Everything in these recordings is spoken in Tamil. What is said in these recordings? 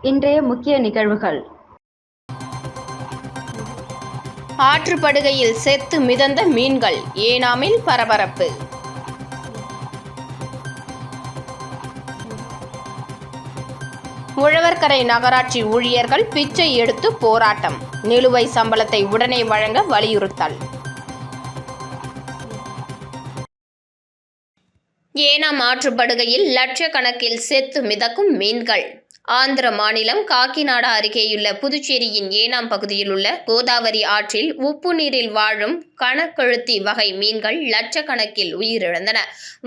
இன்றைய முக்கிய நிகழ்வுகள். ஆற்றுப்படுகையில் செத்து மிதந்த மீன்கள், ஏனாமில் பரபரப்பு. உழவர்கரை நகராட்சி ஊழியர்கள் பிச்சை எடுத்து போராட்டம், நிலுவை சம்பளத்தை உடனே வழங்க வலியுறுத்தல். ஏனாம் ஆற்றுப்படுகையில் லட்சக்கணக்கில் செத்து மிதக்கும் மீன்கள். ஆந்திர மாநிலம் காக்கிநாடா அருகேயுள்ள புதுச்சேரியின் ஏனாம் பகுதியில் உள்ள கோதாவரி ஆற்றில் உப்பு நீரில் வாழும் கணக்கெழுத்தி வகை மீன்கள் லட்சக்கணக்கில் உயிரிழந்தன.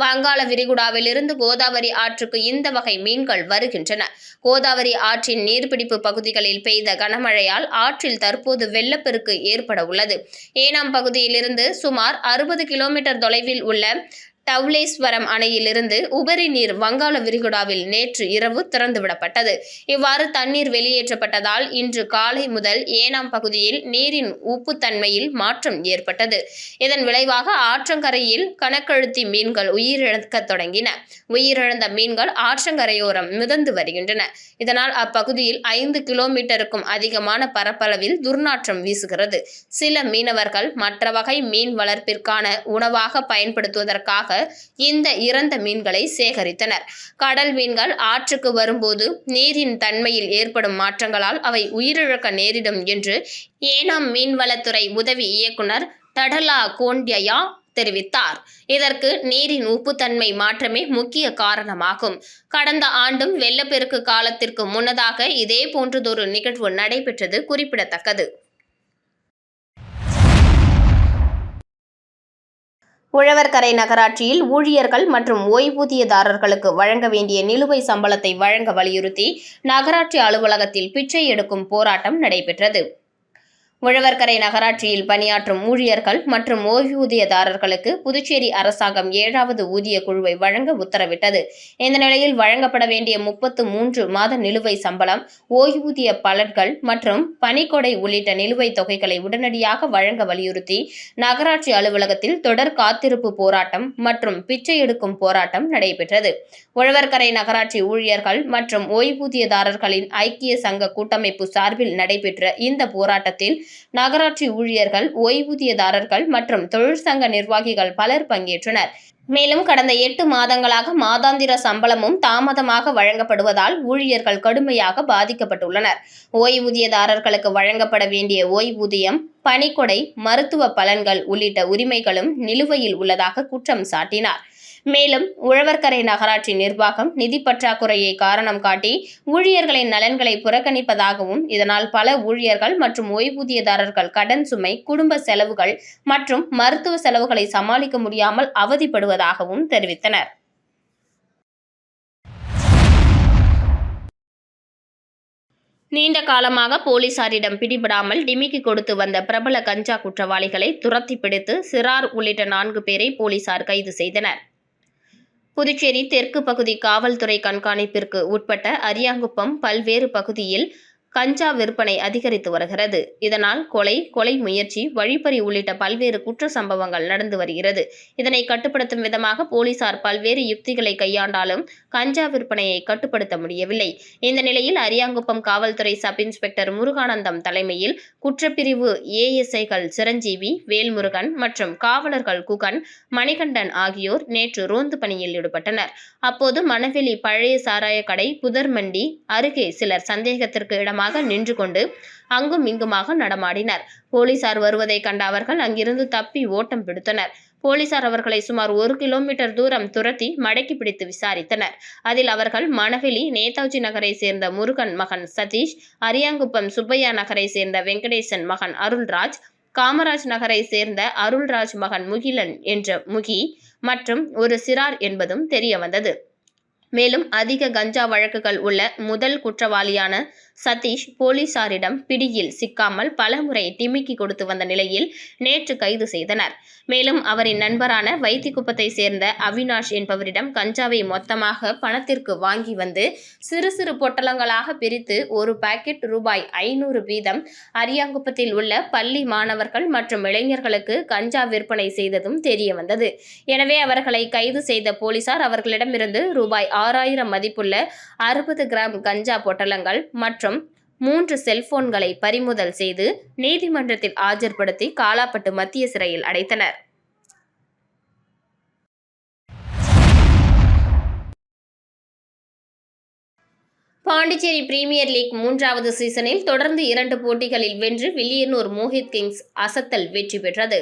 வங்காள விரிகுடாவிலிருந்து கோதாவரி ஆற்றுக்கு இந்த வகை மீன்கள் வருகின்றன. கோதாவரி ஆற்றின் நீர்பிடிப்பு பகுதிகளில் பெய்த கனமழையால் ஆற்றில் தற்போது வெள்ளப்பெருக்கு ஏற்பட உள்ளது. ஏனாம் பகுதியிலிருந்து சுமார் 60 கிலோமீட்டர் தொலைவில் உள்ள டவுலேஸ்வரம் அணையிலிருந்து உபரி நீர் வங்காள விரிகுடாவில் நேற்று இரவு திறந்துவிடப்பட்டது. இவ்வாறு தண்ணீர் வெளியேற்றப்பட்டதால் இன்று காலை முதல் ஏனாம் பகுதியில் நீரின் உப்புத்தன்மையில் மாற்றம் ஏற்பட்டது. இதன் விளைவாக ஆற்றங்கரையில் கணக்கெழுத்தி மீன்கள் உயிரிழக்க தொடங்கின. உயிரிழந்த மீன்கள் ஆற்றங்கரையோரம் மிதந்து வருகின்றன. இதனால் அப்பகுதியில் 5 கிலோமீட்டருக்கும் அதிகமான பரப்பளவில் துர்நாற்றம் வீசுகிறது. சில மீனவர்கள் மற்ற வகை மீன் வளர்ப்பிற்கான உணவாக பயன்படுத்துவதற்காக இந்த இறந்த மீன்களை சேகரித்தனர். கடல் மீன்கள் ஆற்றுக்கு வரும்போது நீரின் தன்மையில் ஏற்படும் மாற்றங்களால் அவை உயிரிழக்க நேரிடும் என்று ஏனாம் மீன்வளத்துறை உதவி இயக்குனர் டடலா கோண்ட்யா தெரிவித்தார். இதற்கு நீரின் உப்புத்தன்மை மாற்றமே முக்கிய காரணமாகும். கடந்த ஆண்டும் வெள்ளப்பெருக்கு காலத்திற்கு முன்னதாக இதே போன்றதொரு நிகழ்வு நடைபெற்றது குறிப்பிடத்தக்கது. உழவர்கரை நகராட்சியில் ஊழியர்கள் மற்றும் ஓய்வூதியதாரர்களுக்கு வழங்க வேண்டிய நிலுவை சம்பளத்தை வழங்க வலியுறுத்தி நகராட்சி அலுவலகத்தில் பிச்சை எடுக்கும் போராட்டம் நடைபெற்றது. உழவர்கரை நகராட்சியில் பணியாற்றும் ஊழியர்கள் மற்றும் ஓய்வூதியதாரர்களுக்கு புதுச்சேரி அரசாங்கம் 7வது ஊதிய குழுவை வழங்க உத்தரவிட்டது. இந்த நிலையில் வழங்கப்பட வேண்டிய 33 மாத நிலுவை சம்பளம், ஓய்வூதிய பலன்கள் மற்றும் பணிக்கொடை உள்ளிட்ட நிலுவைத் தொகைகளை உடனடியாக வழங்க வலியுறுத்தி நகராட்சி அலுவலகத்தில் தொடர் காத்திருப்பு போராட்டம் மற்றும் பிச்சை எடுக்கும் போராட்டம் நடைபெற்றது. உழவர்கரை நகராட்சி ஊழியர்கள் மற்றும் ஓய்வூதியதாரர்களின் ஐக்கிய சங்க கூட்டமைப்பு சார்பில் நடைபெற்ற இந்த போராட்டத்தில் நகராட்சி ஊழியர்கள், ஓய்வூதியதாரர்கள் மற்றும் தொழிற்சங்க நிர்வாகிகள் பலர் பங்கேற்றனர். மேலும் கடந்த 8 மாதங்களாக மாதாந்திர சம்பளமும் தாமதமாக வழங்கப்படுவதால் ஊழியர்கள் கடுமையாக பாதிக்கப்பட்டுள்ளனர். ஓய்வூதியதாரர்களுக்கு வழங்கப்பட வேண்டிய ஓய்வூதியம், பணிக்கொடை, மருத்துவ பலன்கள் உள்ளிட்ட உரிமைகளும் நிலுவையில் உள்ளதாக குற்றம் சாட்டினார். மேலும் உழவர்கரை நகராட்சி நிர்வாகம் நிதி பற்றாக்குறையை காரணம் காட்டி ஊழியர்களின் நலன்களை புறக்கணிப்பதாகவும், இதனால் பல ஊழியர்கள் மற்றும் ஓய்வூதியதாரர்கள் கடன் சுமை, குடும்ப செலவுகள் மற்றும் மருத்துவ செலவுகளை சமாளிக்க முடியாமல் அவதிப்படுவதாகவும் தெரிவித்தனர். நீண்ட காலமாக போலீசாரிடம் பிடிபடாமல் டிமிக்கி கொடுத்து வந்த பிரபல கஞ்சா குற்றவாளிகளை துரத்தி பிடித்து சிறார் உள்ளிட்ட 4 பேரை போலீசார் கைது செய்தனர். புதுச்சேரி தெற்கு பகுதி காவல்துறை கண்காணிப்பிற்கு உட்பட்ட அரியாங்குப்பம் பல்வேறு பகுதியில் கஞ்சா விற்பனை அதிகரித்து வருகிறது. இதனால் கொலை முயற்சி, வழிப்பறி உள்ளிட்ட பல்வேறு குற்ற சம்பவங்கள் நடந்து வருகிறது. இதனை கட்டுப்படுத்தும் விதமாக போலீசார் பல்வேறு யுக்திகளை கையாண்டாலும் கஞ்சா விற்பனையை கட்டுப்படுத்த முடியவில்லை. இந்த நிலையில் அரியாங்குப்பம் காவல்துறை சப் இன்ஸ்பெக்டர் முருகானந்தம் தலைமையில் குற்றப்பிரிவு ஏஎஸ்ஐகள் சிரஞ்சீவி, வேல்முருகன் மற்றும் காவலர்கள் குகன், மணிகண்டன் ஆகியோர் நேற்று ரோந்து பணியில் ஈடுபட்டனர். அப்போது மணவெளி பழைய சாராய கடை, புதர்மண்டி அருகே சிலர் சந்தேகத்திற்கு இடமாக நின்று கொண்டு அங்கும் இங்குமாக நடமாடினர். போலீசார் வருவதை கண்ட அவர்கள் அங்கிருந்து தப்பி ஓட்டம் பிடித்தனர். போலீசார் அவர்களை சுமார் 1 கிலோமீட்டர் தூரம் துரத்தி மடக்கி பிடித்து விசாரித்தனர். அதில் அவர்கள் மணவெளி நேதாஜி நகரை சேர்ந்த முருகன் மகன் சதீஷ், அரியாங்குப்பம் சுப்பையா நகரை சேர்ந்த வெங்கடேசன் மகன் அருள்ராஜ், காமராஜ் நகரை சேர்ந்த அருள்ராஜ் மகன் முகிலன் என்ற முகி மற்றும் ஒரு சிறார் என்பதும் தெரியவந்தது. மேலும் அதிக கஞ்சா வழக்குகள் உள்ள முதல் குற்றவாளியான சதீஷ் போலீசாரிடம் பிடியில் சிக்காமல் பலமுறை டிமிக்கி கொடுத்து வந்த நிலையில் நேற்று கைது செய்தனர். மேலும் அவரின் நண்பரான வைத்திக்குப்பத்தை சேர்ந்த அவினாஷ் என்பவரிடம் கஞ்சாவை மொத்தமாக பணத்திற்கு வாங்கி வந்து சிறு சிறு பொட்டலங்களாக பிரித்து ஒரு பாக்கெட் ரூபாய் 500 வீதம் அரியாங்குப்பத்தில் உள்ள பள்ளி மாணவர்கள் மற்றும் இளைஞர்களுக்கு கஞ்சா விற்பனை செய்ததும் தெரியவந்தது. எனவே அவர்களை கைது செய்த போலீசார் அவர்களிடமிருந்து ரூபாய் 6,000 மதிப்புள்ள 60 கிராம் கஞ்சா பொட்டலங்கள் மற்றும் 3 செல்போன்களை பறிமுதல் செய்து நீதிமன்றத்தில் ஆஜர்படுத்தி காலாப்பட்டு மத்திய சிறையில் அடைத்தனர். பாண்டிச்சேரி பிரீமியர் லீக் 3வது சீசனில் தொடர்ந்து 2 போட்டிகளில் வென்று வில்லியனூர் மோஹித் கிங்ஸ் அசத்தல் வெற்றி பெற்றது.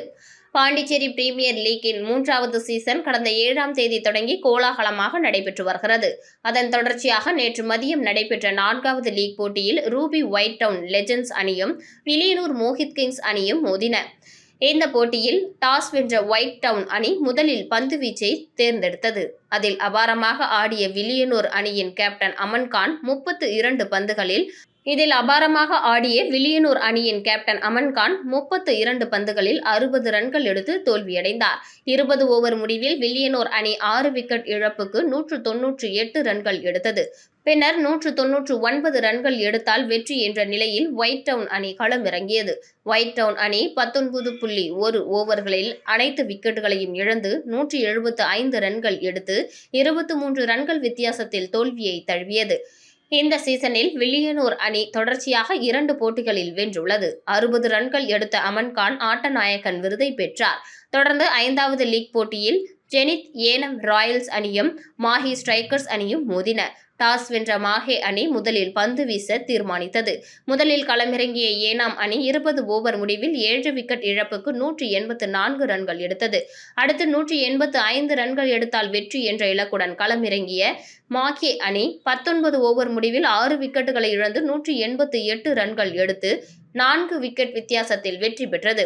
பாண்டிச்சேரி பிரீமியர் லீக்கின் 3வது சீசன் கடந்த 7ஆம் தேதி தொடங்கி கோலாகலமாக நடைபெற்று வருகிறது. அதன் தொடர்ச்சியாக நேற்று மதியம் நடைபெற்ற 4வது லீக் போட்டியில் ரூபி ஒயிட் டவுன் லெஜண்ட்ஸ் அணியும் வில்லியனூர் மோஹித் கிங்ஸ் அணியும் மோதின. இந்த போட்டியில் டாஸ் வென்ற ஒயிட் டவுன் அணி முதலில் பந்து வீச்சை தேர்ந்தெடுத்தது. அதில் அபாரமாக ஆடிய வில்லியனூர் அணியின் கேப்டன் அமன்கான் 32 பந்துகளில் 60 ரன்கள் எடுத்து தோல்வியடைந்தார். 20 ஓவர் முடிவில் வில்லியனூர் அணி 6 விக்கெட் இழப்புக்கு 198 ரன்கள் எடுத்தது. பின்னர் 199 ரன்கள் எடுத்தால் வெற்றி என்ற நிலையில் ஒயிட் டவுன் அணி களமிறங்கியது. ஒயிட் டவுன் அணி 19.1 ஓவர்களில் அனைத்து விக்கெட்டுகளையும் இழந்து 175 ரன்கள் எடுத்து 23 ரன்கள் வித்தியாசத்தில் தோல்வியை தழுவியது. இந்த சீசனில் வில்லியனூர் அணி தொடர்ச்சியாக 2 போட்டிகளில் வென்றுள்ளது. 60 ரன்கள் எடுத்த அமன்கான் ஆட்டநாயகன் விருதை பெற்றார். தொடர்ந்து 5வது லீக் போட்டியில் ஜெனித் ஏனம் ராயல்ஸ் அணியும் மாஹி ஸ்ட்ரைக்கர்ஸ் அணியும் மோதின. டாஸ் வென்ற மாஹே அணி முதலில் பந்து வீச தீர்மானித்தது. முதலில் களமிறங்கிய ஏனாம் அணி 20 ஓவர் முடிவில் 7 விக்கெட் இழப்புக்கு 184 ரன்கள் எடுத்தது. அடுத்து 185 ரன்கள் எடுத்தால் வெற்றி என்ற இலக்குடன் களமிறங்கிய மாஹே அணி 19 ஓவர் முடிவில் 6 விக்கெட்டுகளை இழந்து 188 ரன்கள் எடுத்து 4 விக்கெட் வித்தியாசத்தில் வெற்றி பெற்றது.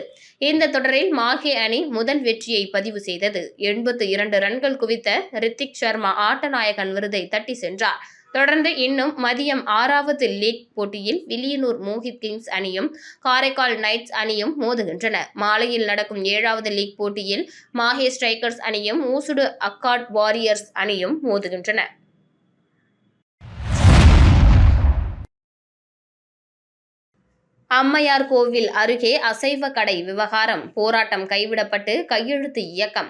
இந்த தொடரில் மாஹே அணி முதல் வெற்றியை பதிவு செய்தது. 82 ரன்கள் குவித்த ரித்திக் சர்மா ஆட்டநாயகன் விருதை தட்டி சென்றார். தொடர்ந்து இன்னும் மதியம் 6வது லீக் போட்டியில் வில்லியனூர் மோஹித் கிங்ஸ் அணியும் காரைக்கால் நைட்ஸ் அணியும் மோதுகின்றன. மாலையில் நடக்கும் 7வது லீக் போட்டியில் மாஹே ஸ்ட்ரைக்கர்ஸ் அணியும் ஊசுடு அக்காட் வாரியர்ஸ் அணியும் மோதுகின்றன. அம்மையார் கோவில் அருகே அசைவ கடை விவகாரம் போராட்டம் கைவிடப்பட்டு கையெழுத்து இயக்கம்.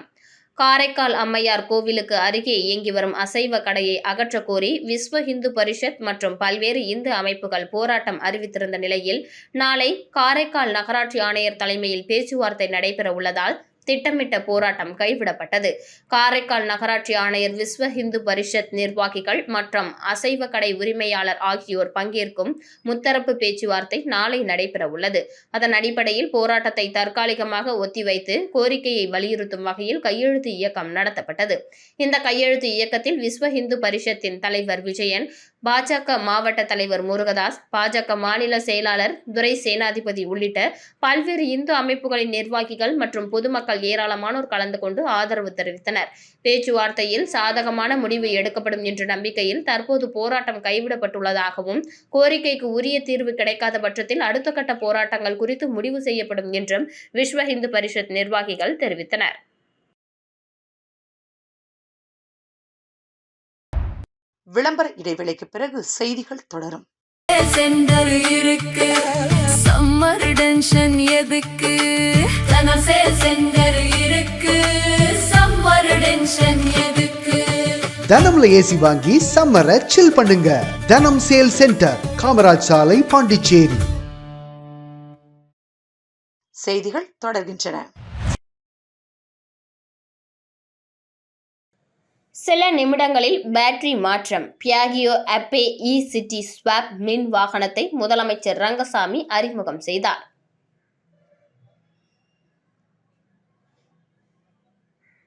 காரைக்கால் அம்மையார் கோவிலுக்கு அருகே இயங்கி வரும் அசைவ கடையை அகற்றக் கோரி விஸ்வ இந்து பரிஷத் மற்றும் பல்வேறு இந்து அமைப்புகள் போராட்டம் அறிவித்திருந்த நிலையில் நாளை காரைக்கால் நகராட்சி ஆணையர் தலைமையில் பேச்சுவார்த்தை நடைபெற உள்ளதால் திட்டமிட்ட போராட்டம் கைவிடப்பட்டது. காரைக்கால் நகராட்சி ஆணையர் விஸ்வ இந்து பரிஷத் நிர்வாகிகள் மற்றும் அசைவ கடை உரிமையாளர் ஆகியோர் பங்கேற்கும் முத்தரப்பு பேச்சுவார்த்தை நாளை நடைபெற உள்ளது. அதன் அடிப்படையில் போராட்டத்தை தற்காலிகமாக ஒத்திவைத்து கோரிக்கையை வலியுறுத்தும் வகையில் கையெழுத்து இயக்கம் நடத்தப்பட்டது. இந்த கையெழுத்து இயக்கத்தில் விஸ்வ இந்து பரிஷத்தின் தலைவர் விஜயன், பாஜக மாவட்ட தலைவர் முருகதாஸ், பாஜக மாநில செயலாளர் துரை சேனாதிபதி உள்ளிட்ட பல்வேறு இந்து அமைப்புகளின் நிர்வாகிகள் மற்றும் பொதுமக்கள் ஏராளமானோர் கலந்து கொண்டு ஆதரவு தெரிவித்தனர். பேச்சுவார்த்தையில் சாதகமான முடிவு எடுக்கப்படும் என்ற நம்பிக்கையில் தற்போது போராட்டம் கைவிடப்பட்டுள்ளதாகவும் கோரிக்கைக்கு உரிய தீர்வு கிடைக்காத பட்சத்தில் அடுத்த கட்ட போராட்டங்கள் குறித்து முடிவு செய்யப்படும் என்றும் விஸ்வ இந்து பரிஷத் நிர்வாகிகள் தெரிவித்தனர். விளம்பர இடைவேளைக்கு பிறகு செய்திகள் தொடரும். சென்டர் இருக்கு, சம்மர் டென்ஷன் எதுக்கு? தனம் சேல் சென்டர் இருக்கு, சம்மர் டென்ஷன் எதுக்கு? தனம்ல ஏசி வாங்கி சம்மரை சில் பண்ணுங்க. தனம் சேல் சென்டர், காமராஜ் சாலை, பாண்டிச்சேரி. செய்திகள் தொடர்கின்றன. சில நிமிடங்களில் பேட்டரி மாற்றம். பியாகியோ அப்பே இ-சிட்டி ஸ்வாப் மின் வாகனத்தை முதலமைச்சர் ரங்கசாமி அறிமுகம் செய்தார்.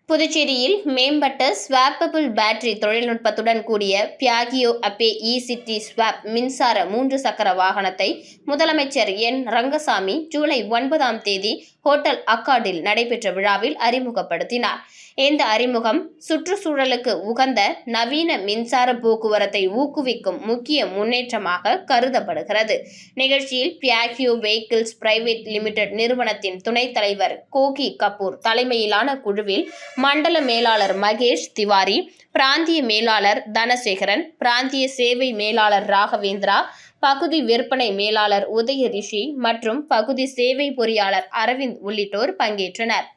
புதுச்சேரியில் மேம்பட்ட ஸ்வாப்பபிள் பேட்டரி தொழில்நுட்பத்துடன் கூடிய பியாகியோ அப்பே இ-சிட்டி ஸ்வாப் மின்சார 3 சக்கர வாகனத்தை முதலமைச்சர் என் ரங்கசாமி ஜூலை 9ஆம் தேதி ஹோட்டல் அக்கார்டில் நடைபெற்ற விழாவில் அறிமுகப்படுத்தினார். இந்த அறிமுகம் சுற்றுச்சூழலுக்கு உகந்த நவீன மின்சார போக்குவரத்தை ஊக்குவிக்கும் முக்கிய முன்னேற்றமாக கருதப்படுகிறது. நிகழ்ச்சியில் பியாகியோ வெஹிக்கிள்ஸ் பிரைவேட் லிமிடெட் நிறுவனத்தின் துணைத் தலைவர் கோகி கபூர் தலைமையிலான குழுவில் மண்டல மேலாளர் மகேஷ் திவாரி, பிராந்திய மேலாளர் தனசேகரன், பிராந்திய சேவை மேலாளர் ராகவேந்திரா, பகுதி விற்பனை மேலாளர் உதய ரிஷி மற்றும் பகுதி சேவை பொறியாளர் அரவிந்த் உள்ளிட்டோர் பங்கேற்றனர்.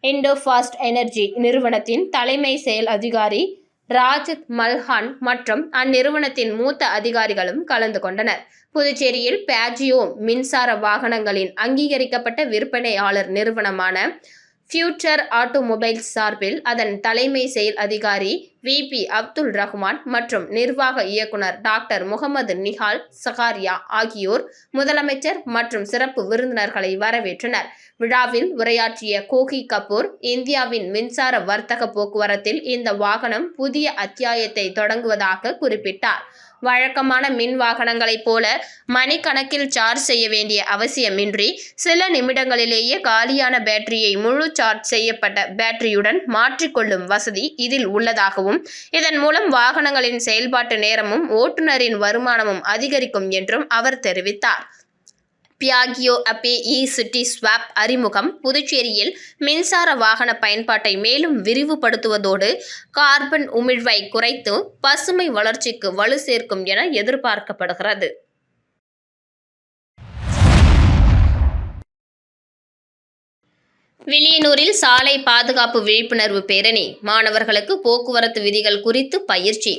இண்டோஃபாஸ்ட் எனர்ஜி நிறுவனத்தின் தலைமை செயல் அதிகாரி ராஜித் மல்ஹான் மற்றும் அந்நிறுவனத்தின் மூத்த அதிகாரிகளும் கலந்து கொண்டனர். புதுச்சேரியில் பியாஜியோ மின்சார வாகனங்களின் அங்கீகரிக்கப்பட்ட விற்பனையாளர் நிறுவனமான ஃபியூச்சர் ஆட்டோமொபைல்ஸ் சார்பில் அதன் தலைமை செயல் அதிகாரி VP அப்துல் ரஹ்மான் மற்றும் நிர்வாக இயக்குனர் டாக்டர் முகமது நிஹால் சகாரியா ஆகியோர் முதலமைச்சர் மற்றும் சிறப்பு விருந்தினர்களை வரவேற்றனர். விழாவில் உரையாற்றிய கோகி கபூர், இந்தியாவின் மின்சார வர்த்தக போக்குவரத்தில் இந்த வாகனம் புதிய அத்தியாயத்தை தொடங்குவதாக குறிப்பிட்டார். வழக்கமான மின் வாகனங்களைப் போல மணிக்கணக்கில் சார்ஜ் செய்ய வேண்டிய அவசியமின்றி சில நிமிடங்களிலேயே காலியான பேட்டரியை முழு சார்ஜ் செய்யப்பட்ட பேட்டரியுடன் மாற்றிக்கொள்ளும் வசதி இதில் உள்ளதாகவும், இதன் மூலம் வாகனங்களின் செயல்பாட்டு நேரமும் ஓட்டுநரின் வருமானமும் அதிகரிக்கும் என்றும் அவர் தெரிவித்தார். பியாஜியோ அப்பே சிட்டி ஸ்வாப் அறிமுகம் புதுச்சேரியில் மின்சார வாகன பயன்பாட்டை மேலும் விரிவுபடுத்துவதோடு கார்பன் உமிழ்வை குறைத்து பசுமை வளர்ச்சிக்கு வலு சேர்க்கும் என எதிர்பார்க்கப்படுகிறது. வில்லியனூரில் சாலை பாதுகாப்பு விழிப்புணர்வு பேரணி, மாணவர்களுக்கு போக்குவரத்து விதிகள் குறித்து பயிற்சி.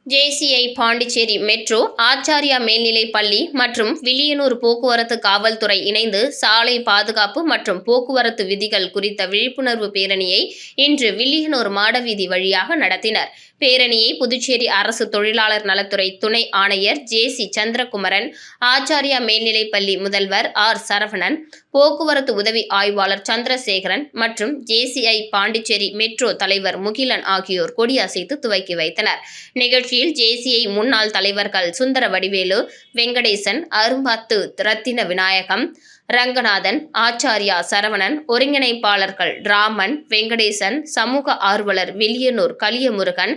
JCI பாண்டிச்சேரி மெட்ரோ, ஆச்சாரியா மேல்நிலைப் பள்ளி மற்றும் வில்லியனூர் போக்குவரத்து காவல்துறை இணைந்து சாலை பாதுகாப்பு மற்றும் போக்குவரத்து விதிகள் குறித்த விழிப்புணர்வு பேரணியை இன்று வில்லியனூர் மாடவீதி வழியாக நடத்தினர். பேரணியை புதுச்சேரி அரசு தொழிலாளர் நலத்துறை துணை ஆணையர் JC சந்திரகுமரன், ஆச்சாரியா மேல்நிலைப்பள்ளி முதல்வர் R சரவணன், போக்குவரத்து உதவி ஆய்வாளர் சந்திரசேகரன் மற்றும் JCI பாண்டிச்சேரி மெட்ரோ தலைவர் முகிலன் ஆகியோர் கொடியசைத்து துவக்கி வைத்தனர். நிகழ்ச்சியில் JCI முன்னாள் தலைவர்கள் சுந்தர வடிவேலு, வெங்கடேசன், அரும்பாத்து ரத்தின விநாயகம், ரங்கநாதன், ஆச்சாரியா சரவணன், ஒருங்கிணைப்பாளர்கள் ராமன், வெங்கடேசன், சமூக ஆர்வலர் வில்லியனூர் கலியமுருகன்,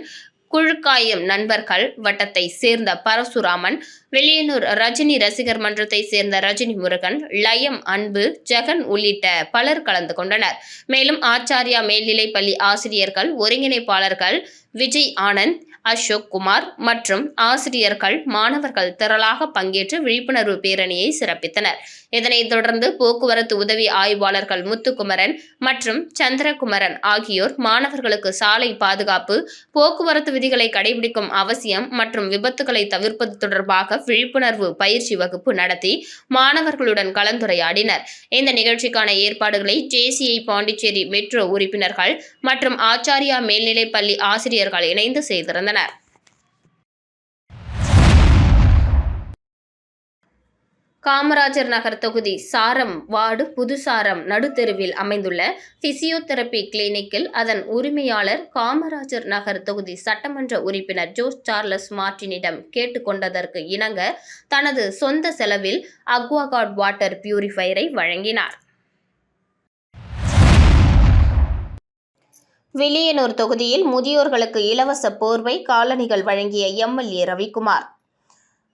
குழுக்காயம் நண்பர்கள் வட்டத்தை சேர்ந்த பரசுராமன், வில்லியனூர் ரஜினி ரசிகர் மன்றத்தை சேர்ந்த ரஜினி முருகன், லயம் அன்பு, ஜெகன் உள்ளிட்ட பலர் கலந்து கொண்டனர். மேலும் ஆச்சாரியா மேல்நிலைப் பள்ளி ஆசிரியர்கள், ஒருங்கிணைப்பாளர்கள் விஜய் ஆனந்த், அசோக் குமார் மற்றும் ஆசிரியர்கள், மாணவர்கள் திரளாக பங்கேற்று விழிப்புணர்வு பேரணியை சிறப்பித்தனர். இதனைத் தொடர்ந்து போக்குவரத்து உதவி ஆய்வாளர்கள் முத்துக்குமரன் மற்றும் சந்திரகுமரன் ஆகியோர் மாணவர்களுக்கு சாலை பாதுகாப்பு, போக்குவரத்து விதிகளை கடைபிடிக்கும் அவசியம் மற்றும் விபத்துகளை தவிர்ப்பது தொடர்பாக விழிப்புணர்வு பயிற்சி வகுப்பு நடத்தி மாணவர்களுடன் கலந்துரையாடினர். இந்த நிகழ்ச்சிக்கான ஏற்பாடுகளை JCI பாண்டிச்சேரி மெட்ரோ உறுப்பினர்கள் மற்றும் ஆச்சாரியா மேல்நிலைப் பள்ளி ஆசிரியர்கள் இணைந்து செய்திருந்தனர். காமராஜர் நகர் தொகுதி சாரம் வார்டு புதுசாரம் நடுத்தெருவில் அமைந்துள்ள பிசியோதெரபி கிளினிக்கில் அதன் உரிமையாளர் காமராஜர் நகர் தொகுதி சட்டமன்ற உறுப்பினர் ஜோஸ் சார்லஸ் மார்டினிடம் கேட்டுக்கொண்டதற்கு இணங்க தனது சொந்த செலவில் அக்வாகார்ட் வாட்டர் பியூரிஃபையரை வழங்கினார். வில்லியனூர் தொகுதியில் முதியோர்களுக்கு இலவச போர்வை, காலணிகள் வழங்கிய MLA ரவிக்குமார்.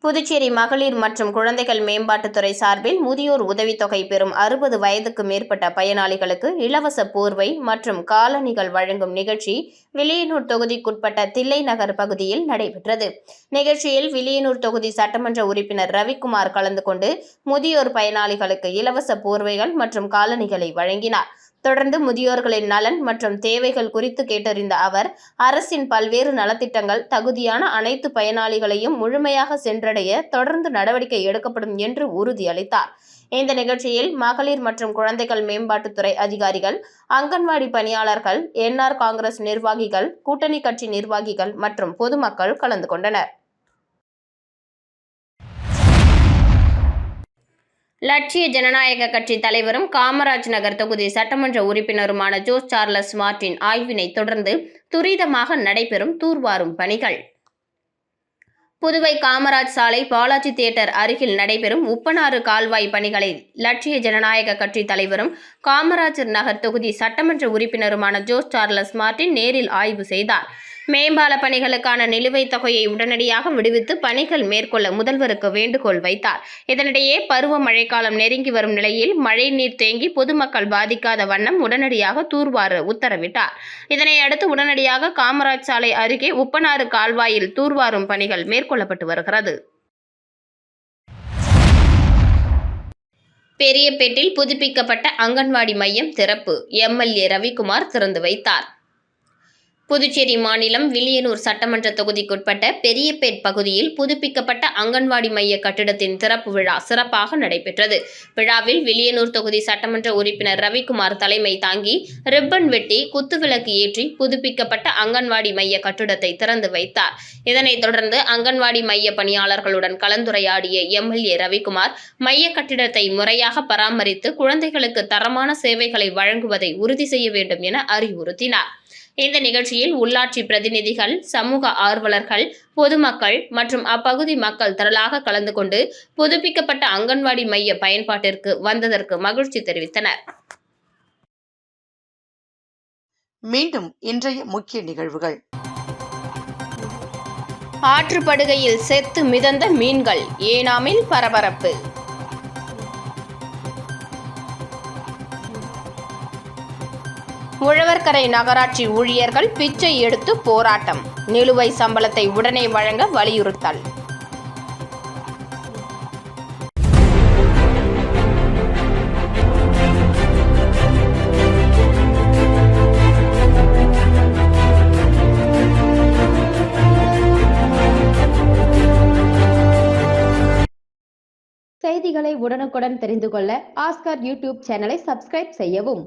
புதுச்சேரி மகளிர் மற்றும் குழந்தைகள் மேம்பாட்டுத்துறை சார்பில் முதியோர் உதவித்தொகை பெறும் 60 வயதுக்கு மேற்பட்ட பயனாளிகளுக்கு இலவச போர்வை மற்றும் காலணிகள் வழங்கும் நிகழ்ச்சி வில்லியனூர் தொகுதிக்குட்பட்ட தில்லை நகர் பகுதியில் நடைபெற்றது. நிகழ்ச்சியில் வில்லியனூர் தொகுதி சட்டமன்ற உறுப்பினர் ரவிக்குமார் கலந்து கொண்டு முதியோர் பயனாளிகளுக்கு இலவச போர்வைகள் மற்றும் காலணிகளை வழங்கினார். தொடர்ந்து முதியோர்களின் நலன் மற்றும் தேவைகள் குறித்து கேட்டறிந்த அவர், அரசின் பல்வேறு நலத்திட்டங்கள் தகுதியான அனைத்து பயனாளிகளையும் முழுமையாக சென்றடைய தொடர்ந்து நடவடிக்கை எடுக்கப்படும் என்று உறுதியளித்தார். இந்த நிகழ்ச்சியில் மகளிர் மற்றும் குழந்தைகள் மேம்பாட்டுத்துறை அதிகாரிகள், அங்கன்வாடி பணியாளர்கள், NR காங்கிரஸ் நிர்வாகிகள், கூட்டணி கட்சி நிர்வாகிகள் மற்றும் பொதுமக்கள் கலந்து கொண்டனர். லட்சிய ஜனநாயக கட்சி தலைவரும் காமராஜ் நகர் தொகுதி சட்டமன்ற உறுப்பினருமான ஜோஸ் சார்லஸ் மார்டின் ஆய்வினை தொடர்ந்து துரிதமாக நடைபெறும் தூர்வாரும் பணிகள். புதுவை காமராஜ் சாலை பாலாஜி தியேட்டர் அருகில் நடைபெறும் உப்பனாறு கால்வாய் பணிகளை லட்சிய ஜனநாயக கட்சி தலைவரும் காமராஜர் நகர் தொகுதி சட்டமன்ற உறுப்பினருமான ஜோஸ் சார்லஸ் மார்டின் நேரில் ஆய்வு செய்தார். மேம்பால பணிகளுக்கான நிலுவைத் தொகையை உடனடியாக விடுவித்து பணிகள் மேற்கொள்ள முதல்வருக்கு வேண்டுகோள் வைத்தார். இதனிடையே பருவ மழைக்காலம் நெருங்கி வரும் நிலையில் மழைநீர் தேங்கி பொதுமக்கள் பாதிக்காத வண்ணம் உடனடியாக தூர்வார உத்தரவிட்டார். இதனையடுத்து உடனடியாக காமராஜ் சாலை அருகே உப்பனாறு கால்வாயில் தூர்வாரும் பணிகள் மேற்கொள்ளப்பட்டு வருகிறது. பெரியபேட்டில் புதுப்பிக்கப்பட்ட அங்கன்வாடி மையம் திறப்பு, MLA ரவிக்குமார் திறந்து வைத்தார். புதுச்சேரி மாநிலம் வில்லியனூர் சட்டமன்ற தொகுதிக்குட்பட்ட பெரியபேட் பகுதியில் புதுப்பிக்கப்பட்ட அங்கன்வாடி மைய கட்டிடத்தின் திறப்பு விழா சிறப்பாக நடைபெற்றது. விழாவில் வில்லியனூர் தொகுதி சட்டமன்ற உறுப்பினர் ரவிக்குமார் தலைமை தாங்கி ரிப்பன் வெட்டி குத்துவிளக்கு ஏற்றி புதுப்பிக்கப்பட்ட அங்கன்வாடி மைய கட்டிடத்தை திறந்து வைத்தார். இதனைத் தொடர்ந்து அங்கன்வாடி மைய பணியாளர்களுடன் கலந்துரையாடிய எம்எல்ஏ ரவிக்குமார் மைய கட்டிடத்தை முறையாக பராமரித்து குழந்தைகளுக்கு தரமான சேவைகளை வழங்குவதை உறுதி செய்ய வேண்டும் என அறிவுறுத்தினார். இந்த நிகழ்ச்சியில் உள்ளாட்சி பிரதிநிதிகள், சமூக ஆர்வலர்கள், பொதுமக்கள் மற்றும் அப்பகுதி மக்கள் திரளாக கலந்து கொண்டு புதுப்பிக்கப்பட்ட அங்கன்வாடி மைய பயன்பாட்டிற்கு வந்ததற்கு மகிழ்ச்சி தெரிவித்தனர். மீண்டும் இன்றைய முக்கிய நிகழ்வுகள். ஆற்றுப்படுகையில் செத்து மிதந்த மீன்கள், ஏனாமில் பரபரப்பு. உழவர்கரை நகராட்சி ஊழியர்கள் பிச்சை எடுத்து போராட்டம், நிலுவை சம்பளத்தை உடனே வழங்க வலியுறுத்தல். செய்திகளை உடனுக்குடன் தெரிந்து கொள்ள ஆஸ்கார் யூடியூப் சேனலை சப்ஸ்கிரைப் செய்யவும்.